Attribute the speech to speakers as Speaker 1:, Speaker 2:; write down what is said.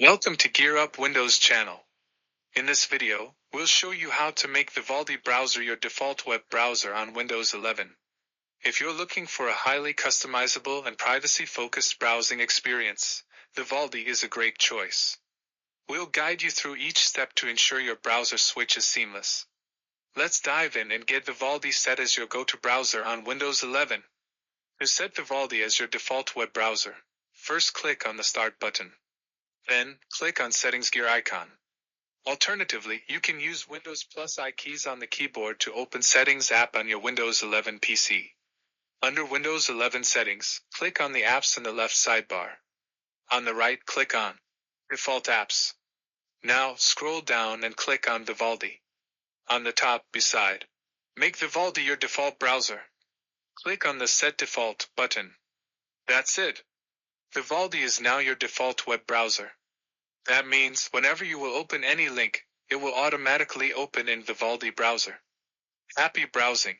Speaker 1: Welcome to Gear Up Windows channel. In this video, we'll show you how to make Vivaldi browser your default web browser on Windows 11. If you're looking for a highly customizable and privacy-focused browsing experience, Vivaldi is a great choice. We'll guide you through each step to ensure your browser switch is seamless. Let's dive in and get Vivaldi set as your go-to browser on Windows 11. To set Vivaldi as your default web browser, first click on the Start button. Then, click on Settings gear icon. Alternatively, you can use Windows plus I keys on the keyboard to open Settings app on your Windows 11 PC. Under Windows 11 Settings, click on the apps in the left sidebar. On the right, click on Default Apps. Now, scroll down and click on Vivaldi. On the top, beside Make Vivaldi your default browser. Click on the Set Default button. That's it. Vivaldi is now your default web browser. That means whenever you will open any link, it will automatically open in Vivaldi browser. Happy browsing!